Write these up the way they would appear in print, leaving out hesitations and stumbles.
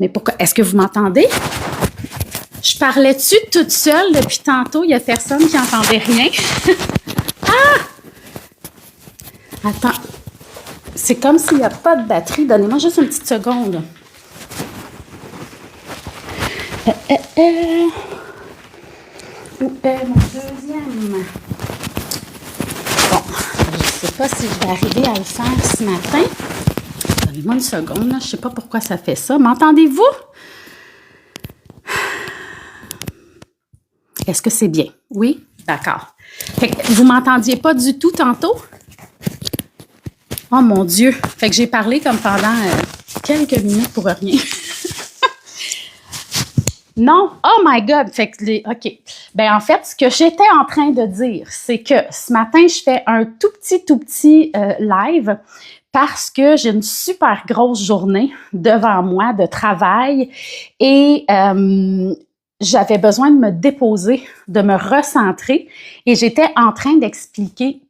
Mais pourquoi? Est-ce que vous m'entendez? Je parlais-tu toute seule depuis tantôt? Il n'y a personne qui entendait rien. Ah! Attends. C'est comme s'il n'y a pas de batterie. Donnez-moi juste une petite seconde. Où est mon deuxième? Bon, je ne sais pas si je vais arriver à le faire ce matin. Donnez-moi une seconde, là. Je ne sais pas pourquoi ça fait ça. M'entendez-vous? Est-ce que c'est bien? Oui? D'accord. Fait que vous ne m'entendiez pas du tout tantôt? Oh mon Dieu! Fait que j'ai parlé comme pendant quelques minutes pour rien. Non? Oh my God! Fait que OK. Ben en fait, ce que j'étais en train de dire, c'est que ce matin, je fais un tout petit live parce que j'ai une super grosse journée devant moi de travail et j'avais besoin de me déposer, de me recentrer et j'étais en train d'expliquer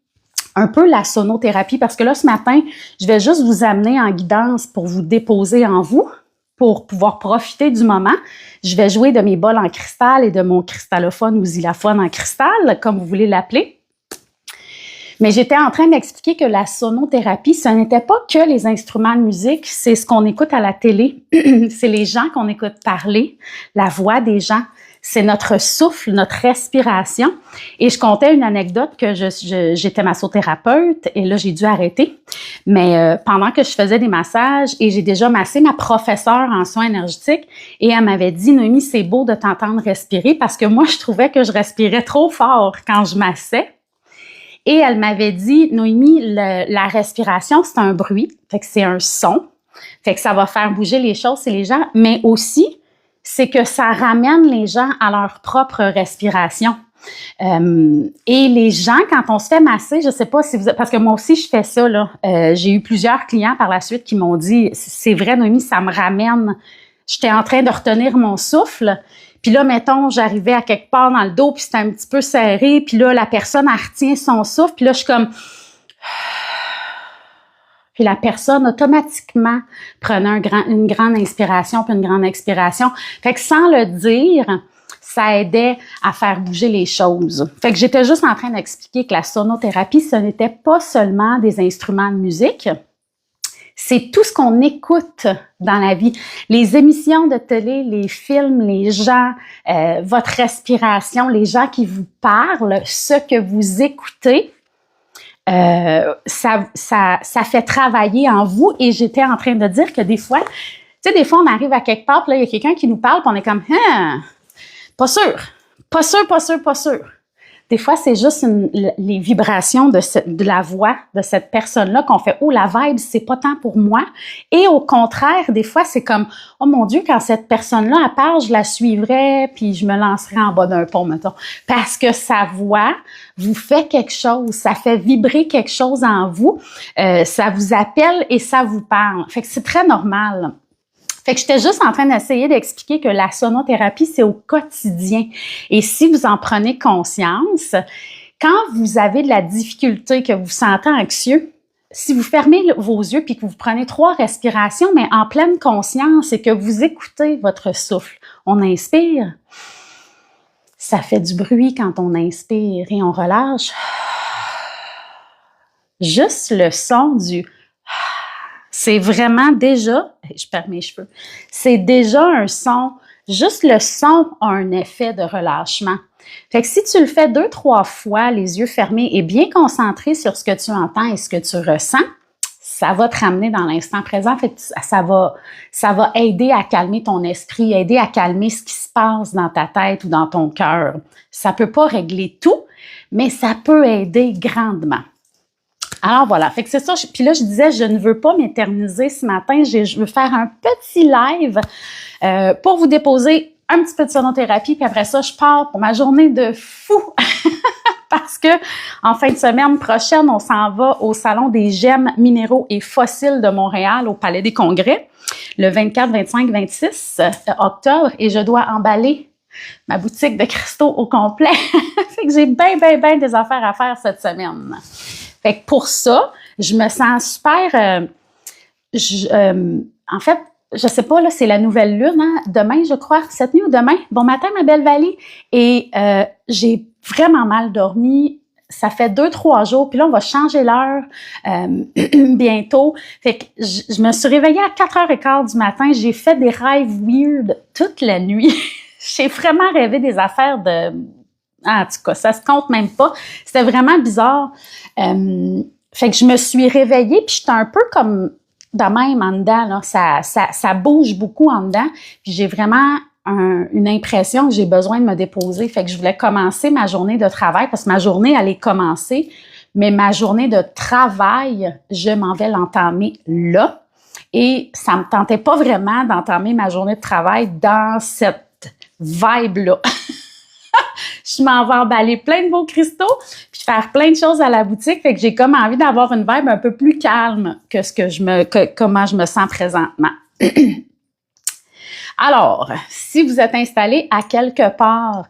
un peu la sonothérapie parce que là, ce matin, je vais juste vous amener en guidance pour vous déposer en vous, pour pouvoir profiter du moment. Je vais jouer de mes bols en cristal et de mon cristallophone ou xylophone en cristal, comme vous voulez l'appeler. Mais j'étais en train d'expliquer que la sonothérapie, ce n'était pas que les instruments de musique, c'est ce qu'on écoute à la télé, c'est les gens qu'on écoute parler, la voix des gens. C'est notre souffle, notre respiration. Et je contais une anecdote que j'étais massothérapeute et là, j'ai dû arrêter. Mais pendant que je faisais des massages et j'ai déjà massé ma professeure en soins énergétiques et elle m'avait dit, Noémie, c'est beau de t'entendre respirer parce que moi, je trouvais que je respirais trop fort quand je massais. Et elle m'avait dit, Noémie, la respiration, c'est un bruit, fait que c'est un son, fait que ça va faire bouger les choses et les gens, mais aussi, c'est que ça ramène les gens à leur propre respiration. Et les gens, quand on se fait masser, je sais pas si vous... Parce que moi aussi, je fais ça, là. J'ai eu plusieurs clients par la suite qui m'ont dit, c'est vrai, Noémie, ça me ramène... J'étais en train de retenir mon souffle. Puis là, mettons, j'arrivais à quelque part dans le dos, puis c'était un petit peu serré. Puis là, la personne, elle retient son souffle. Puis là, je suis comme... Puis la personne, automatiquement, prenait une grande inspiration puis une grande expiration. Fait que sans le dire, ça aidait à faire bouger les choses. Fait que j'étais juste en train d'expliquer que la sonothérapie, ce n'était pas seulement des instruments de musique, c'est tout ce qu'on écoute dans la vie. Les émissions de télé, les films, les gens, votre respiration, les gens qui vous parlent, ce que vous écoutez, ça fait travailler en vous. Et j'étais en train de dire que des fois, tu sais, des fois, on arrive à quelque part, puis là, il y a quelqu'un qui nous parle, puis on est comme, pas sûr. Des fois, c'est juste les vibrations de la voix de cette personne-là qu'on fait, oh, la vibe, c'est pas tant pour moi. Et au contraire, des fois, c'est comme, oh mon Dieu, quand cette personne-là, elle parle, je la suivrais, puis je me lancerais en bas d'un pont, mettons. Parce que sa voix vous fait quelque chose, ça fait vibrer quelque chose en vous, ça vous appelle et ça vous parle. Fait que c'est très normal. Fait que j'étais juste en train d'essayer d'expliquer que la sonothérapie, c'est au quotidien. Et si vous en prenez conscience, quand vous avez de la difficulté, que vous vous sentez anxieux, si vous fermez vos yeux puis que vous prenez 3 respirations, mais en pleine conscience et que vous écoutez votre souffle, on inspire, ça fait du bruit quand on inspire et on relâche. Juste le son du... C'est vraiment déjà, je perds mes cheveux, c'est déjà un son, juste le son a un effet de relâchement. Fait que si tu le fais 2-3 fois, les yeux fermés et bien concentré sur ce que tu entends et ce que tu ressens, ça va te ramener dans l'instant présent. Fait que ça va aider à calmer ton esprit, aider à calmer ce qui se passe dans ta tête ou dans ton cœur. Ça peut pas régler tout, mais ça peut aider grandement. Alors voilà, fait que c'est ça. Puis là, je disais, je ne veux pas m'éterniser ce matin. Je veux faire un petit live pour vous déposer un petit peu de sonothérapie. Puis après ça, je pars pour ma journée de fou. Parce que en fin de semaine prochaine, on s'en va au Salon des gemmes, minéraux et fossiles de Montréal, au Palais des Congrès, le 24, 25, 26 octobre. Et je dois emballer ma boutique de cristaux au complet. Fait que j'ai bien des affaires à faire cette semaine. Fait que pour ça, je me sens super... en fait, je sais pas, là, c'est la nouvelle lune, hein? Demain, je crois, cette nuit ou demain. Bon matin, ma belle Valie. Et j'ai vraiment mal dormi. Ça fait 2-3 jours. Puis là, on va changer l'heure bientôt. Fait que je me suis réveillée à 4h15 du matin. J'ai fait des rêves weird toute la nuit. J'ai vraiment rêvé des affaires de... En tout cas, ça se compte même pas. C'était vraiment bizarre. Fait que je me suis réveillée, puis j'étais un peu comme de même en dedans, là. Ça bouge beaucoup en dedans. Puis j'ai vraiment une impression que j'ai besoin de me déposer. Fait que je voulais commencer ma journée de travail, parce que ma journée allait commencer, mais ma journée de travail, je m'en vais l'entamer là. Et ça me tentait pas vraiment d'entamer ma journée de travail dans cette vibe-là. Je m'en vais emballer plein de beaux cristaux, puis faire plein de choses à la boutique. Fait que j'ai comme envie d'avoir une vibe un peu plus calme que comment je me sens présentement. Alors, si vous êtes installé à quelque part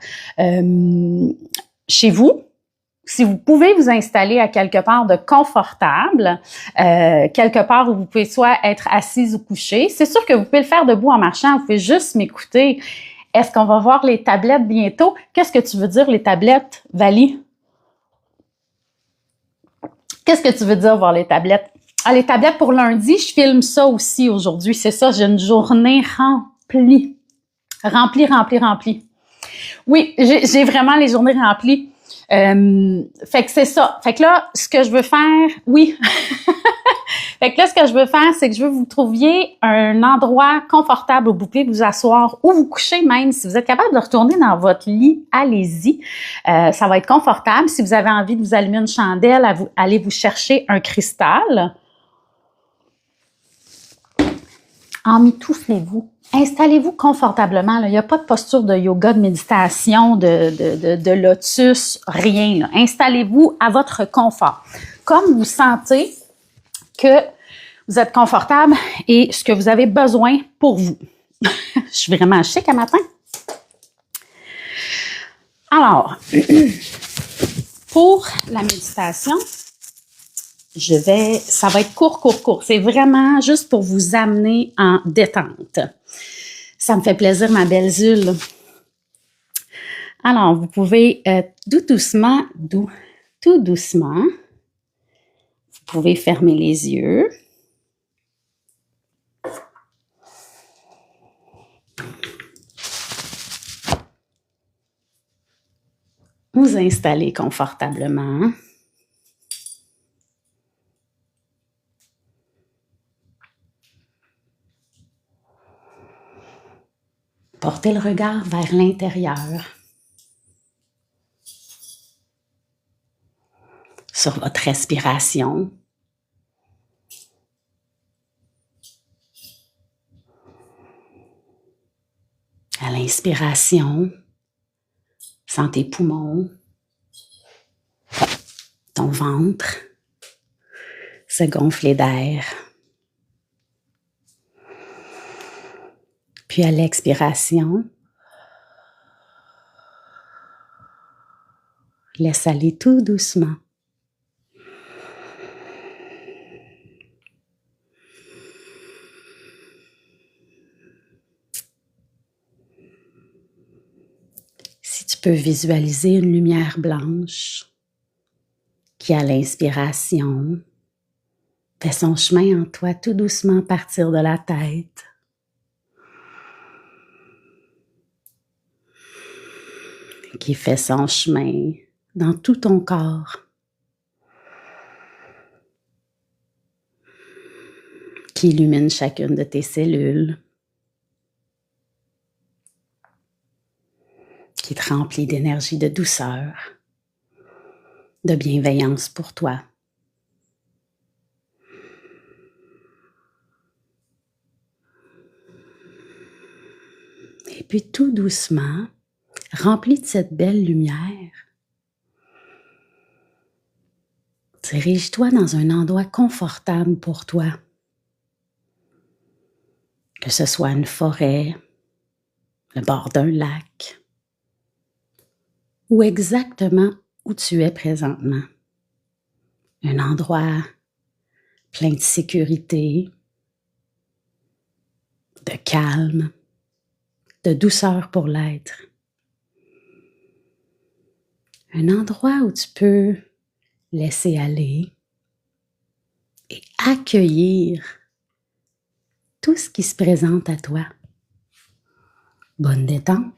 chez vous, si vous pouvez vous installer à quelque part de confortable, quelque part où vous pouvez soit être assise ou couché, c'est sûr que vous pouvez le faire debout en marchant, vous pouvez juste m'écouter. Est-ce qu'on va voir les tablettes bientôt? Qu'est-ce que tu veux dire, les tablettes, Valie? Qu'est-ce que tu veux dire, voir les tablettes? Ah, les tablettes pour lundi, je filme ça aussi aujourd'hui. C'est ça, j'ai une journée remplie. Remplie. Oui, j'ai vraiment les journées remplies. Fait que c'est ça. Fait que là, ce que je veux faire, oui. Fait que là, ce que je veux faire, c'est que je veux que vous trouviez un endroit confortable où vous pouvez vous asseoir ou vous coucher même. Si vous êtes capable de retourner dans votre lit, allez-y. Ça va être confortable. Si vous avez envie de vous allumer une chandelle, allez vous chercher un cristal. Emmitouflez-vous. Installez-vous confortablement. Là. Il n'y a pas de posture de yoga, de méditation, de lotus, rien. Là. Installez-vous à votre confort. Comme vous sentez que vous êtes confortable et ce que vous avez besoin pour vous. Je suis vraiment chic à matin. Alors, pour la méditation, ça va être court. C'est vraiment juste pour vous amener en détente. Ça me fait plaisir, ma belle Zule. Alors, vous pouvez tout doucement, vous pouvez fermer les yeux. Vous installer confortablement. Portez le regard vers l'intérieur. Sur votre respiration. À l'inspiration, sens tes poumons, ton ventre se gonfler d'air. Puis à l'expiration, laisse aller tout doucement. Si tu peux visualiser une lumière blanche qui, à l'inspiration, fait son chemin en toi tout doucement partir de la tête. Qui fait son chemin dans tout ton corps. Qui illumine chacune de tes cellules. Qui te remplit d'énergie de douceur, de bienveillance pour toi. Et puis tout doucement, rempli de cette belle lumière, dirige-toi dans un endroit confortable pour toi. Que ce soit une forêt, le bord d'un lac, ou exactement où tu es présentement. Un endroit plein de sécurité, de calme, de douceur pour l'être. Un endroit où tu peux laisser aller et accueillir tout ce qui se présente à toi. Bonne détente.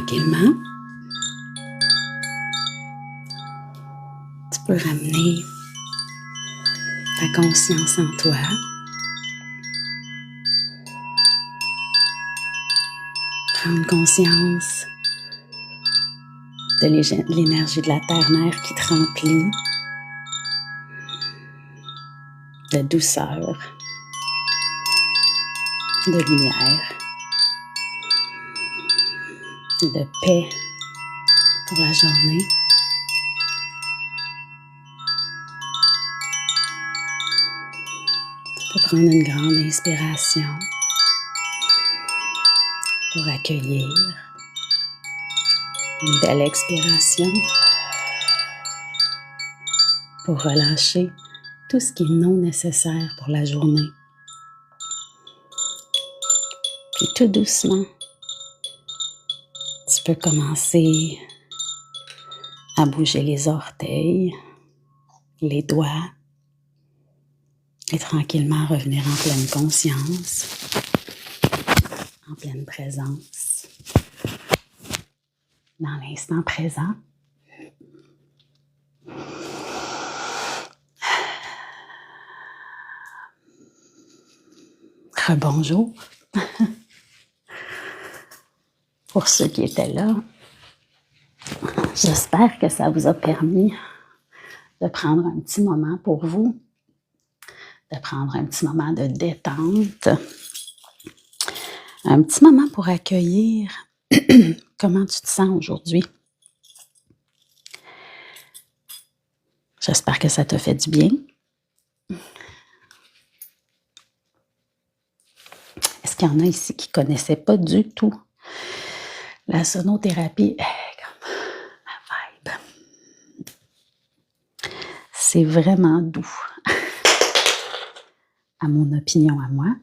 tranquillement, tu peux ramener ta conscience en toi. Prendre conscience de l'énergie de la terre-mère qui te remplit, de douceur, de lumière, de paix pour la journée. Tu peux prendre une grande inspiration pour accueillir, une belle expiration pour relâcher tout ce qui est non nécessaire pour la journée. Puis tout doucement, tu peux commencer à bouger les orteils, les doigts et tranquillement revenir en pleine conscience, en pleine présence, dans l'instant présent. Rebonjour. Pour ceux qui étaient là, j'espère que ça vous a permis de prendre un petit moment pour vous, de prendre un petit moment de détente, un petit moment pour accueillir comment tu te sens aujourd'hui. J'espère que ça te fait du bien. Est-ce qu'il y en a ici qui ne connaissaient pas du tout la sonothérapie? Comme la vibe. C'est vraiment doux, à mon opinion, à moi.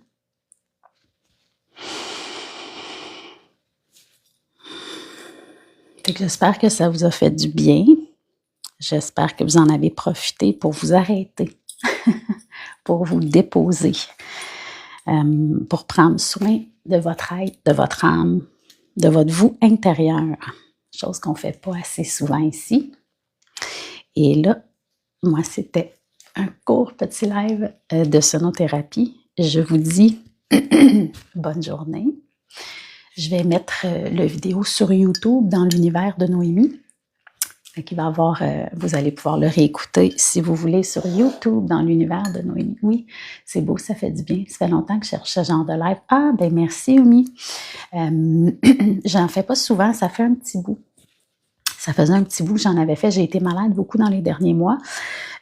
Fait que j'espère que ça vous a fait du bien. J'espère que vous en avez profité pour vous arrêter, pour vous déposer, pour prendre soin de votre être, de votre âme, de votre vous intérieur, chose qu'on ne fait pas assez souvent ici. Et là, moi, c'était un court petit live de sonothérapie. Je vous dis bonne journée. Je vais mettre le vidéo sur YouTube dans l'univers de Noémie. Il va avoir, vous allez pouvoir le réécouter si vous voulez sur YouTube dans l'univers de Noémie. Oui, c'est beau, ça fait du bien. Ça fait longtemps que je cherche ce genre de live. Ah, ben merci, Oumi. J'en fais pas souvent, ça fait un petit bout. Ça faisait un petit bout que j'en avais fait. J'ai été malade beaucoup dans les derniers mois.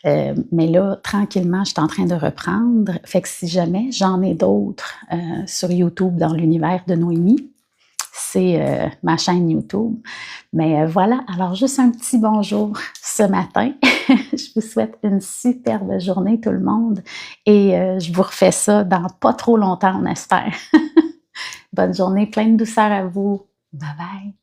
Mais là, tranquillement, je suis en train de reprendre. Fait que si jamais j'en ai d'autres sur YouTube dans l'univers de Noémie, c'est ma chaîne YouTube. Mais voilà, alors juste un petit bonjour ce matin. Je vous souhaite une superbe journée tout le monde et je vous refais ça dans pas trop longtemps, on espère. Bonne journée, plein de douceur à vous. Bye bye.